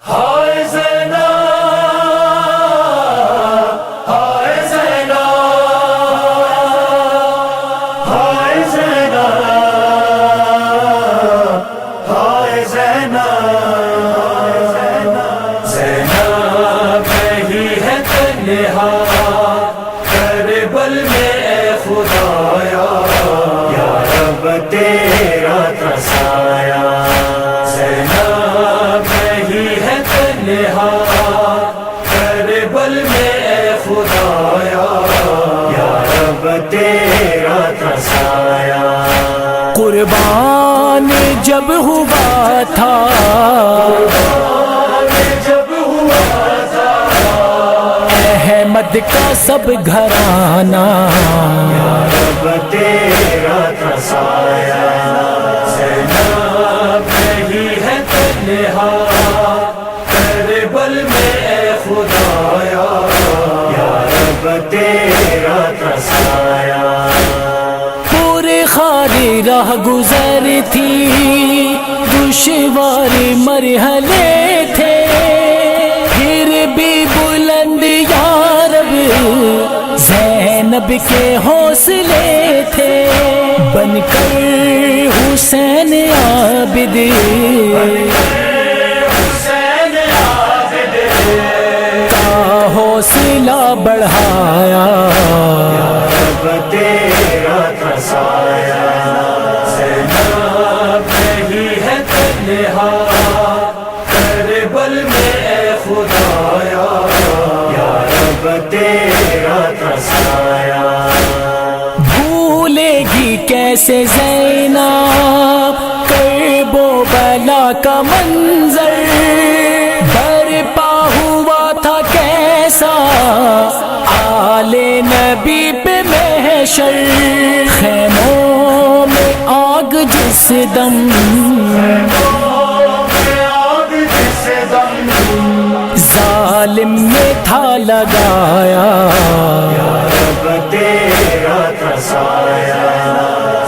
ہائے زینب ہائے زینب ہائے زینب ہائے زینب زینب نہیں ہے تنہا کربل میں اے خدایا یا رب تیرا تھا سایہ زینب نہیں ہے تنہا کربل میں اے خدایا یا رب تیرا تھا سایہ قربان جب ہوا تھا احمد کا سب گھرانہ یا رب تیرا تھا سایہ زینب نہیں ہے تنہا کربل میں اے خدایا یا رب تیرا تھا سایہ پورے خالی راہ گزر تھی دشوار مرحلے تھے پھر بھی بلند یا رب زینب کے حوصلے تھے بن کر حسین عابد حسین عابد کا حوصلہ بڑھایا رب تیرا تھا سایہ زینب نہیں ہے تنہا کربل میں اے خدایا یا رب تیرا تھا سایہ بھولے گی کیسے زینب کرب و بلا کا منظر برپا ہوا تھا کیسا آل نبی پہ محشر خیموں میں آگ جس دم ظالم میں تھا لگایا رب تیرا تھا سایہ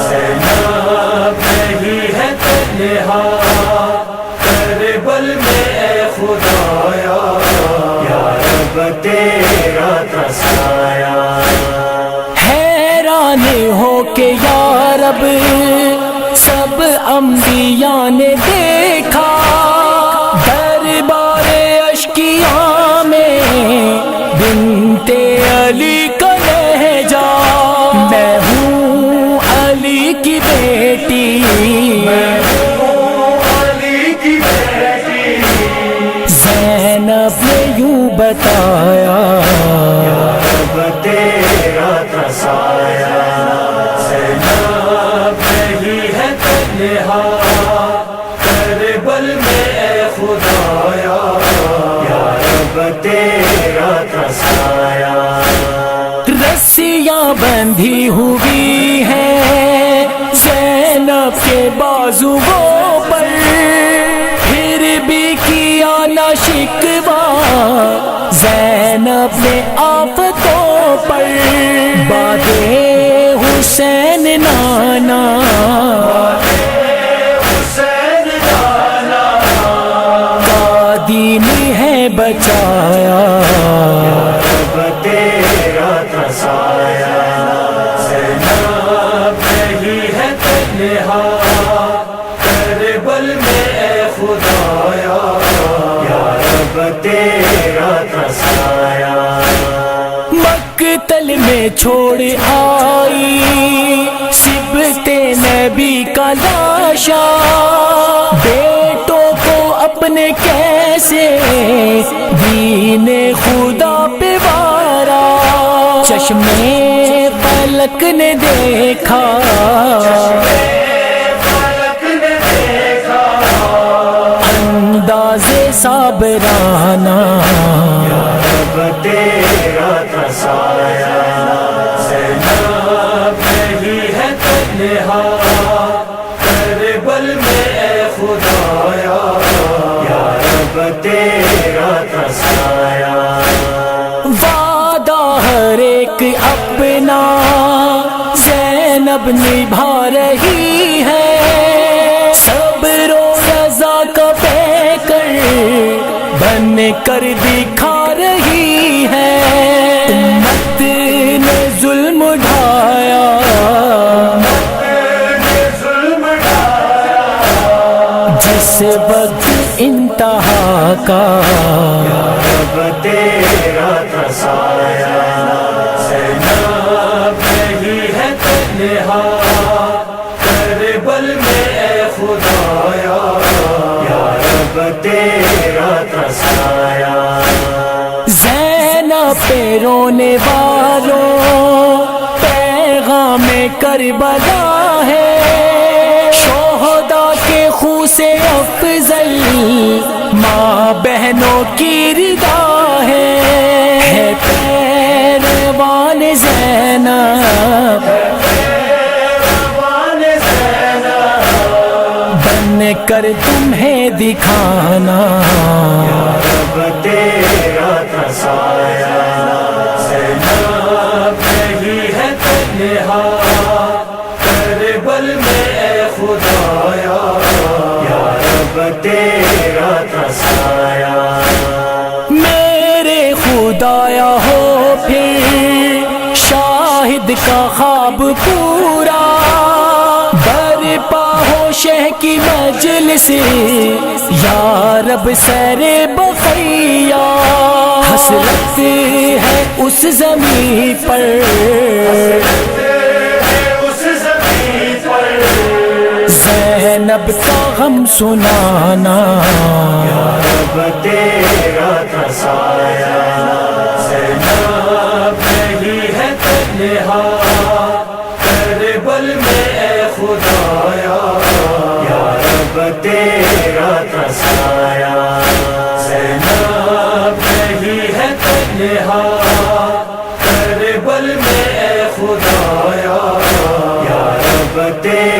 زینب نہیں ہے تنہا کربل میں اے خدایا یا رب تیرا تھا سایہ حیران ہو کے یا رب سب انبیاء نے دیکھا دربار اشکیاء میں بنت علی کا لہجہ میں ہوں علی کی بیٹی علی کی بیٹی زینب نے یوں بتایا رب تیرا تھا سایہ زینب نہیں ہے تنہا کربل میں اے خدایا یا رب تیرا تھا سایہ رسیاں بندھی ہوئی ہیں زینب کے بازوؤں پر پھر بھی کیا نہ شکوہ زینب نے آفتوں پر باد حسین نانا حسین نانا کا دین ہے بچایا رب تیرا تھا سایہ زینب نہیں ہے تنہا کربل میں اے خدایا یا رب تیرا تھا سایہ مقتل میں چھوڑ آئی صبت نبی کا لاشا بیٹوں کو اپنے کیسے دین خدا پہ وارا چشمے پلک نے دیکھا فلک نے دیکھا انداز صابرانہ رب تیرا تھا سایہ زینب نہیں ہے تنہا کربل میں اے خدایا یا رب تیرا تھا سایہ وعدہ ہر ایک اپنا زینب نبھا رہی ہے صبر و رضا کا پے کر کر دکھا رہی ہے، امت نے ظلم ڈھایا، جس وقت انتہا کا رب تیرا تھا سایہ، زینب نہیں ہے تنہا کربل میں اے خدایا، یا رب تیرا تھا سایہ۔ زینب پہ رونے والوں پیغام کربلا ہے، شہداء کے خون سے افضل ماں بہنوں کی ردا ہے پیروان زینب، بن کر تمہیں دکھانا، رب تیرا تھا سایہ، زینب نہیں ہے تنہا کربل میں اے خدایا، یا رب تیرا تھا سایہ۔ میرے خدایا ہو پھر شاہد کا خواب پورا، برپا ہو شہ کی مجلس یا رب سیر بقیہ، حسرت ہے اس زمین پر، زینب کا غم سنانا، رب تیرا تھا سایہ، زینب نہیں ہے تنہا کربل میں اے خدایا، یا رب تیرا تھا سایہ، زینب نہیں ہے تنہا کربل میں اے خدایا، یا رب تیرا